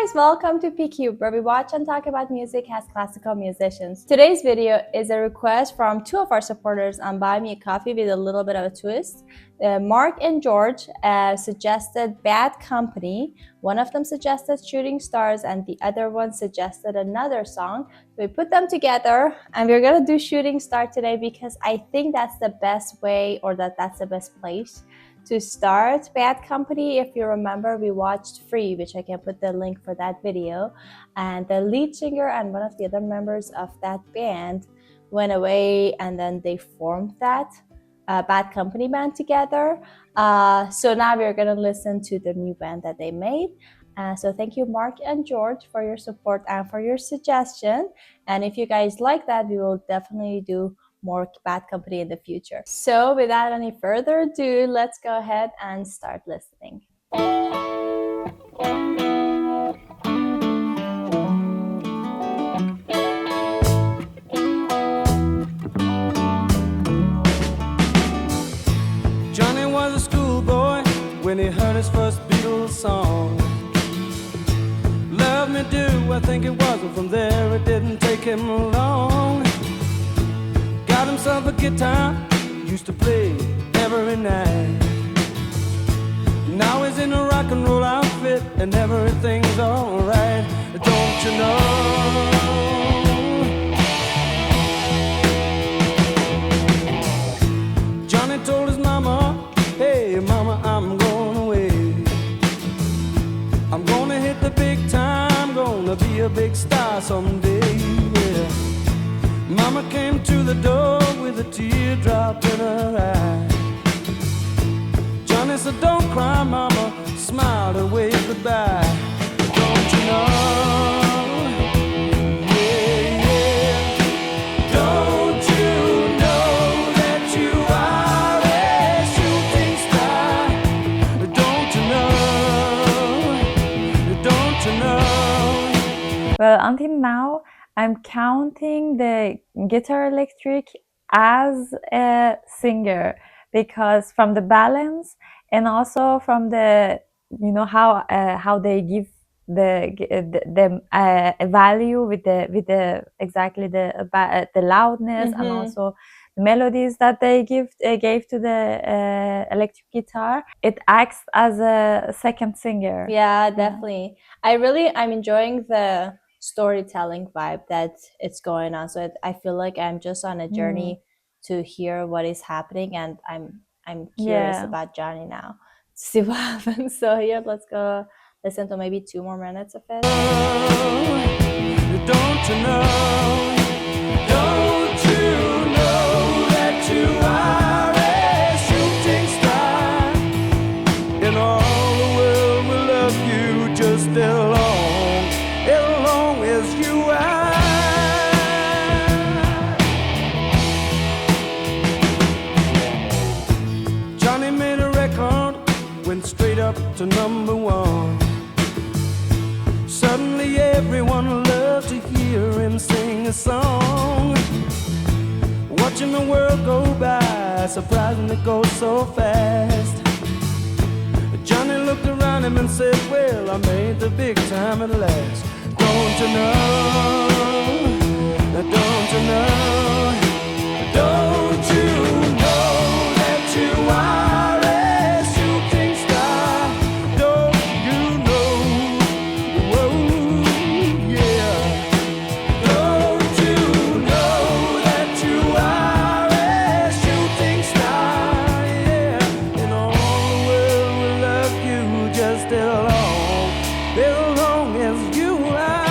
guys, welcome to PQ, where we watch and talk about music as classical musicians. Today's video is a request from two of our supporters on Buy Me a Coffee with a little bit of a twist. Mark and George suggested Bad Company. One of them suggested Shooting Stars and the other one suggested another song. We put them together and we're gonna do Shooting Star today because I think that's the best way, or that's the best place to start Bad Company. If you remember, we watched Free, which I can put the link for that video, and the lead singer and one of the other members of that band went away and then they formed that Bad Company band together. So now we're gonna listen to the new band that they made. So thank you, Mark and George, for your support and for your suggestion. And if you guys like that, we will definitely do more Bad Company in the future. So without any further ado, let's go ahead and start listening. Johnny was a schoolboy when he heard his first Beatles song. Love Me Do, I think it was, and from there it didn't take him long. Got himself a guitar, used to play every night. Now he's in a rock and roll outfit and everything's alright. Don't you know? Johnny told his mama, hey mama, I'm going away. I'm gonna hit the big time, gonna be a big star someday, yeah. Mama came to the door with a teardrop in her eye. Johnny said, don't cry, mama, smiled and waved goodbye. Don't you know? Yeah, yeah. Don't you know that you are a shooting star? Don't you know? Don't you know? Well, until now, I'm counting the guitar electric as a singer because from the balance and also from the, how they give the value with the exactly the loudness and also the melodies that they gave to the electric guitar. It acts as a second singer. Yeah, definitely. I'm enjoying the storytelling vibe that it's going on. So I feel like I'm just on a journey to hear what is happening, and I'm curious about Johnny now to see what happens. So here, let's go listen to maybe 2 more minutes of it. Don't you know? Don't you know that you are a shooting star? In all the world will love you just as long as you are. Johnny made a record, went straight up to #1. Suddenly everyone loved to hear him sing a song. Watching the world go by, surprising it goes so fast. Johnny looked around him and said, well, I made the big time at last. Don't you know? Don't you know? Don't you know that you are a shooting star? Don't you know? Whoa, yeah. Don't you know that you are a shooting star? Yeah. And all the world will love you just as long as you are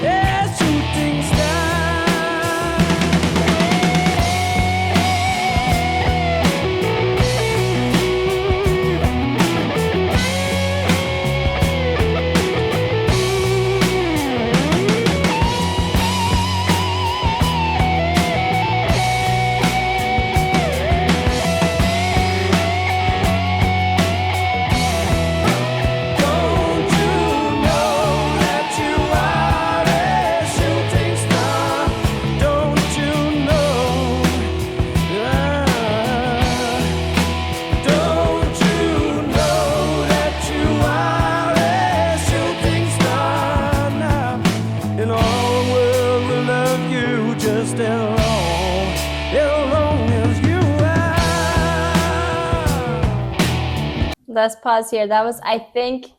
a shooting star. let's pause here. That was, I think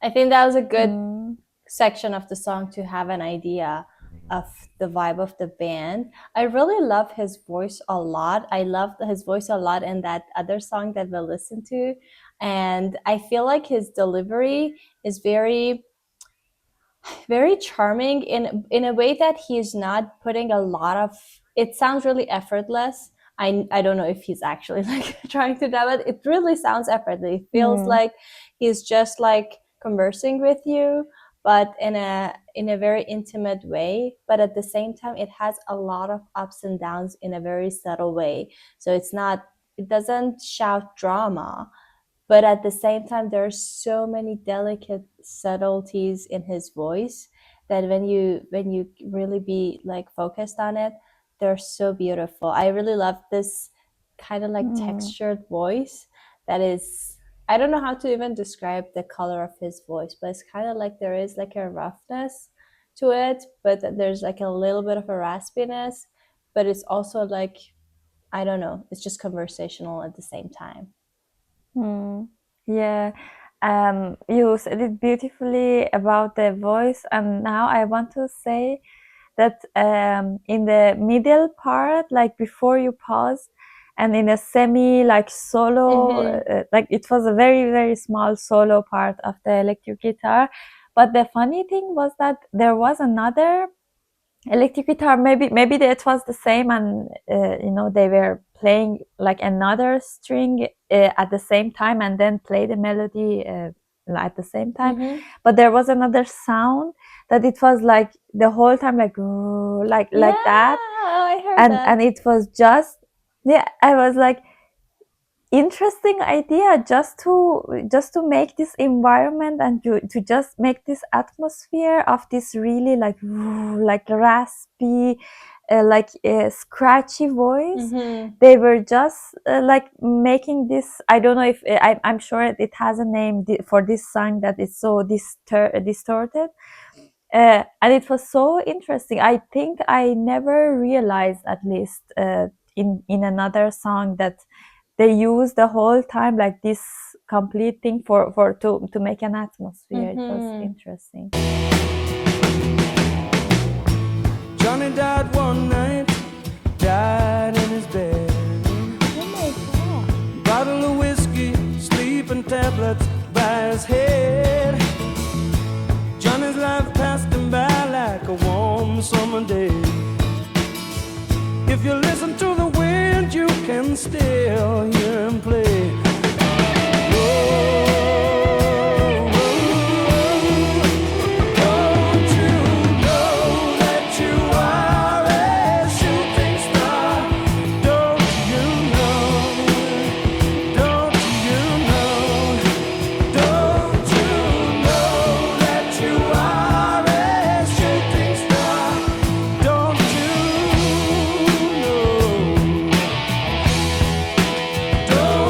that was a good section of the song to have an idea of the vibe of the band. I really love his voice a lot. I loved his voice a lot in that other song that we'll listen to. And I feel like his delivery is very charming in a way that he's not putting a lot of, it sounds really effortless. I don't know if he's actually like trying to do it. It really sounds effortless. It feels like he's just like conversing with you, but in a very intimate way. But at the same time, it has a lot of ups and downs in a very subtle way. So it doesn't shout drama, but at the same time there are so many delicate subtleties in his voice that when you really be like focused on it, they're so beautiful. I really love this kind of like textured voice that is, I don't know how to even describe the color of his voice, but it's kind of like there is like a roughness to it, but there's like a little bit of a raspiness, but it's also like, I don't know, it's just conversational at the same time. Yeah, you said it beautifully about the voice, and now I want to say that in the middle part, like before you pause, and in a semi like solo, like it was a very very small solo part of the electric guitar, but the funny thing was that there was another electric guitar, maybe it was the same, and you know, they were playing like another string at the same time and then play the melody at the same time, but there was another sound that it was like the whole time like like that. I heard that. And it was just, yeah, I was like, interesting idea, just to make this environment and to just make this atmosphere of this really like raspy like scratchy voice. They were just like making this, I don't know if I'm sure it has a name for this song that is so distorted. And it was so interesting. I think I never realized, at least in another song, that they use the whole time like this complete thing to make an atmosphere. It was interesting. Johnny died one night, died in his bed. Bottle of whiskey, sleeping tablets by his head. Johnny's life passed him by like a warm summer day. If you listen to the wind, you can still hear him play. Don't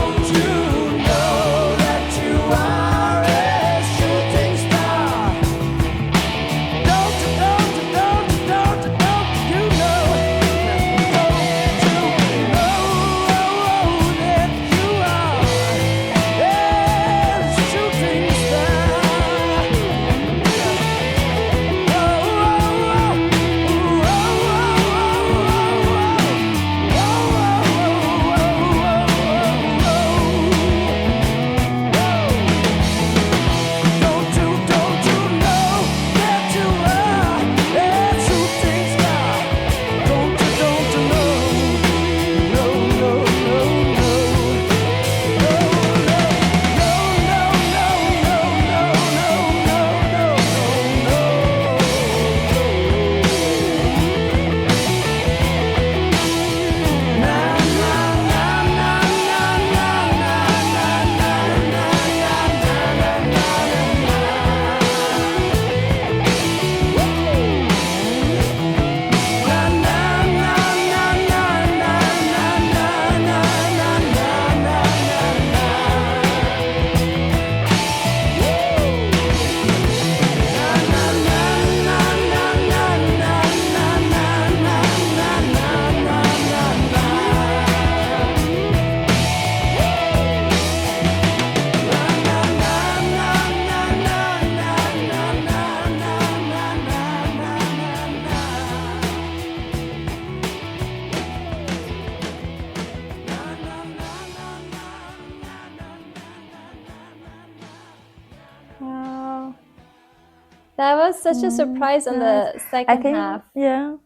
That was such a surprise on Nice. the I second think, half yeah.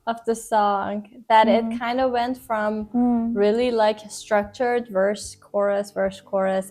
of the song, that it kind of went from really like structured verse chorus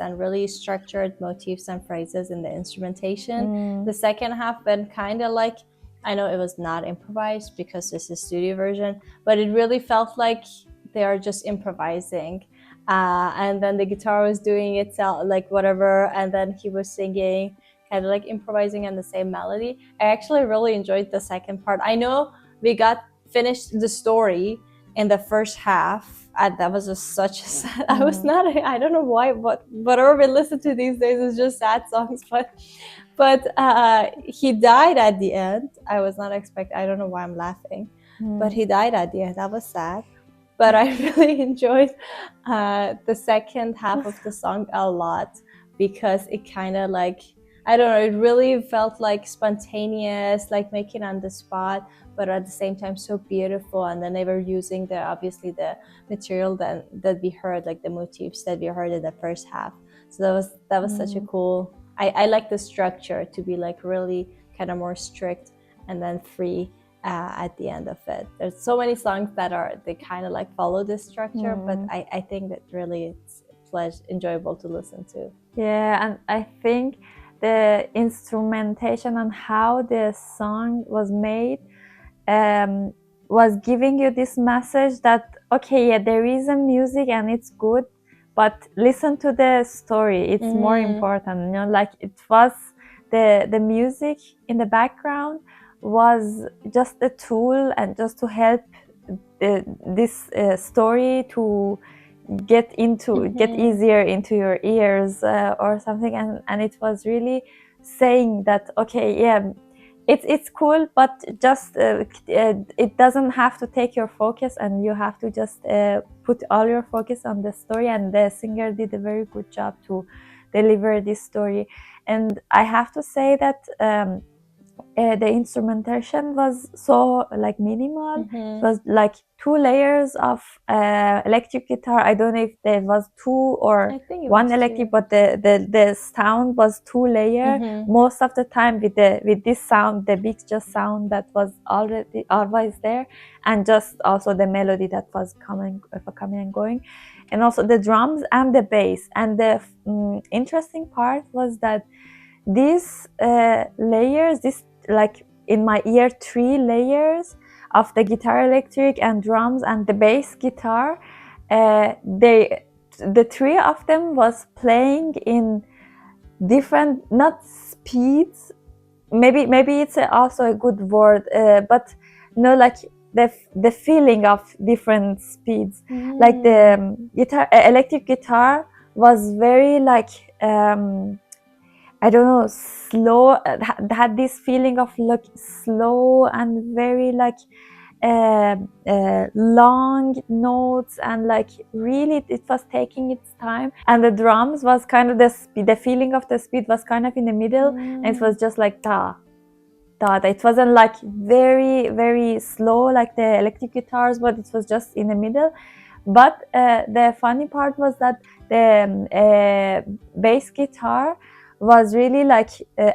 and really structured motifs and phrases in the instrumentation. The second half went kind of like, I know it was not improvised because this is studio version, but it really felt like they are just improvising. And then the guitar was doing itself, like whatever, and then he was singing, kind of like improvising on the same melody. I actually really enjoyed the second part. I know we got finished the story in the first half, and that was just such a sad. I was not. I don't know why. Whatever we listen to these days is just sad songs. But he died at the end. I was not expecting. I don't know why I'm laughing, but he died at the end. That was sad. But I really enjoyed the second half of the song a lot, because it kind of like, I don't know, it really felt like spontaneous, like making on the spot, but at the same time so beautiful. And then they were using the, obviously the material that we heard, like the motifs that we heard in the first half. So that was such a cool, I like the structure to be like really kind of more strict and then free at the end of it. There's so many songs that they kind of like follow this structure, but I think that really it's enjoyable to listen to. Yeah, and I think the instrumentation and how the song was made was giving you this message that, okay, yeah, there is a music and it's good, but listen to the story. It's more important, you know, like it was the music in the background was just a tool and just to help this story to get easier into your ears or something, and it was really saying that, okay, yeah, it's cool, but just it doesn't have to take your focus, and you have to just put all your focus on the story. And the singer did a very good job to deliver this story. And I have to say that the instrumentation was so like minimal. It was like 2 layers of electric guitar. I don't know if there was 2 or I think it 1 was electric, 2. but the sound was 2 layer. Most of the time with this sound, the big just sound that was already always there, and just also the melody that was coming and going, and also the drums and the bass. And the interesting part was that these layers, this like in my ear 3 layers of the guitar electric and drums and the bass guitar, the 3 of them was playing in different, not speeds, maybe it's also a good word, but no, like the feeling of different speeds. Like the guitar electric guitar was very like I don't know, slow, had this feeling of like slow and very like long notes, and like really it was taking its time. And the drums was kind of the feeling of the speed was kind of in the middle, and it was just like da da. It wasn't like very very slow like the electric guitars, but it was just in the middle. But the funny part was that the bass guitar was really like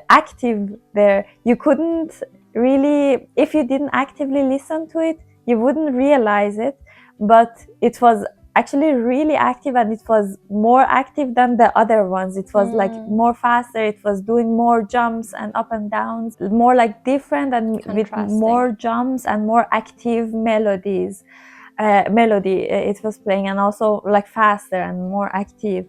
active there. You couldn't really, if you didn't actively listen to it, you wouldn't realize it, but it was actually really active, and it was more active than the other ones. It was like more faster, it was doing more jumps and up and downs, more like different and with more jumps and more active melodies. It was playing, and also like faster and more active.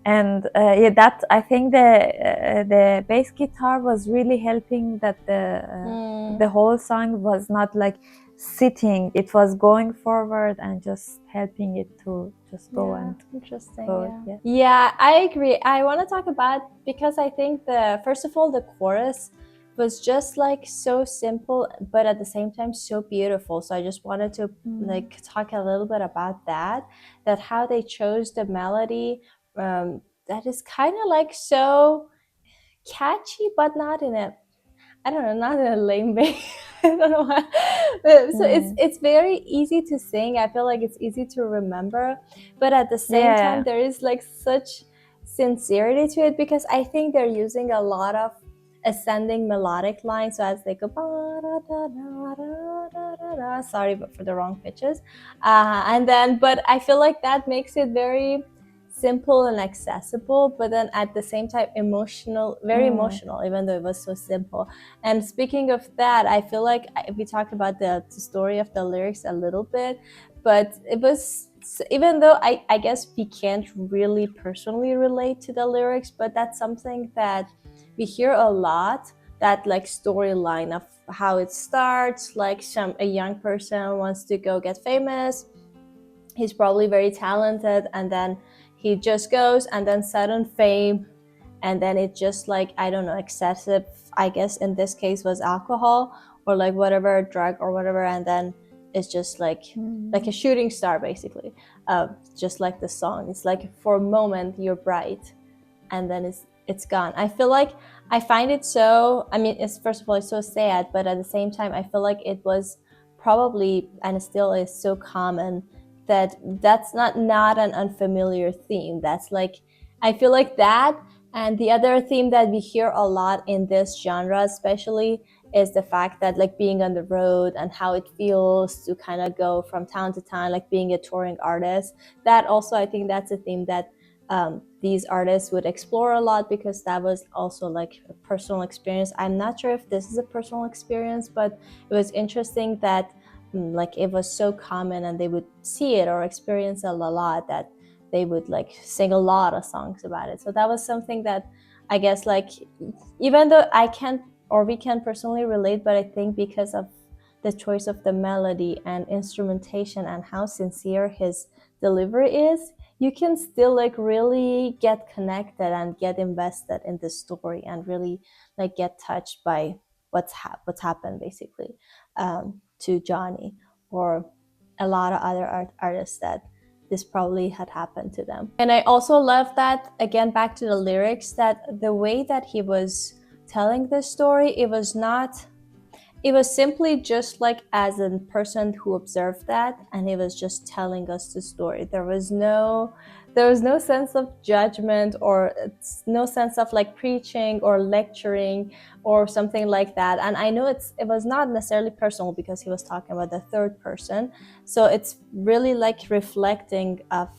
And yeah, that I think the bass guitar was really helping that the whole song was not like sitting, it was going forward and just helping it to just go. And interesting. go, Yeah, I agree. I want to talk about, because I think first of all, the chorus was just like so simple, but at the same time so beautiful. So I just wanted to like talk a little bit about that how they chose the melody that is kind of like so catchy, but not in a, I don't know, not in a lame way. I don't know why. So it's very easy to sing. I feel like it's easy to remember, but at the same time, there is like such sincerity to it, because I think they're using a lot of ascending melodic line, so as they go sorry but for the wrong pitches, and then but I feel like that makes it very simple and accessible, but then at the same time emotional, very emotional, even though it was so simple. And speaking of that, I feel like we talked about the story of the lyrics a little bit, but it was, even though I guess we can't really personally relate to the lyrics, but that's something that we hear a lot, that like storyline of how it starts, like a young person wants to go get famous, he's probably very talented, and then he just goes, and then sudden fame, and then it just like, I don't know, excessive, I guess in this case was alcohol or like whatever drug or whatever, and then it's just like a shooting star basically, just like the song, it's like for a moment you're bright and then it's gone. I feel like I find it so, I mean, it's, first of all, it's so sad, but at the same time I feel like it was probably, and it still is, so common that that's not an unfamiliar theme. That's like, I feel like that, and the other theme that we hear a lot in this genre especially is the fact that like being on the road and how it feels to kind of go from town to town, like being a touring artist. That also, I think that's a theme that these artists would explore a lot, because that was also like a personal experience. I'm not sure if this is a personal experience, but it was interesting that like it was so common and they would see it or experience it a lot, that they would like sing a lot of songs about it. So that was something that I guess, like, even though I can't, or we can't personally relate, but I think because of the choice of the melody and instrumentation and how sincere his delivery is, you can still like really get connected and get invested in the story and really like get touched by what's happened basically to Johnny, or a lot of other artists that this probably had happened to them. And I also love that, again, back to the lyrics, that the way that he was telling this story, it was simply just like as a person who observed that, and he was just telling us the story. There was no sense of judgment, or no sense of like preaching or lecturing or something like that. And I know it was not necessarily personal, because he was talking about the third person, so it's really like reflecting on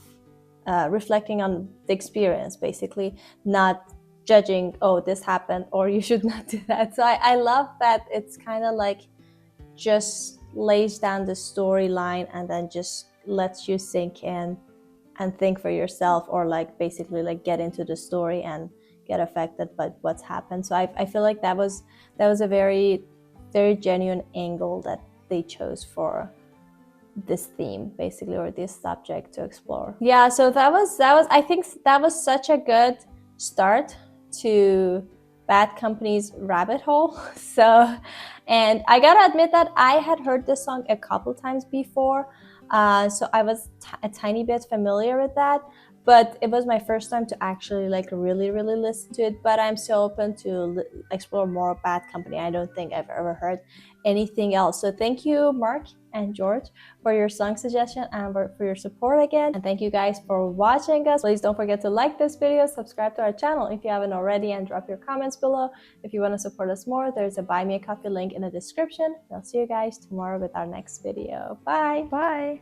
the experience basically, not judging, oh, this happened or you should not do that. So I love that it's kind of like just lays down the storyline and then just lets you sink in and think for yourself, or like basically like get into the story and get affected by what's happened. So I feel like that was a very, very genuine angle that they chose for this theme basically, or this subject to explore. Yeah, so that was I think that was such a good start to Bad Company's Rabbit Hole. So, and I gotta admit that I had heard this song a couple times before, so I was a tiny bit familiar with that, but it was my first time to actually like really listen to it. But I'm so open to explore more Bad Company. I don't think I've ever heard anything else. So thank you, Mark and George, for your song suggestion and for your support again. And thank you guys for watching us. Please don't forget to like this video, subscribe to our channel if you haven't already, and drop your comments below. If you want to support us more, there's a Buy Me a Coffee link in the description. I'll see you guys tomorrow with our next video. Bye! Bye!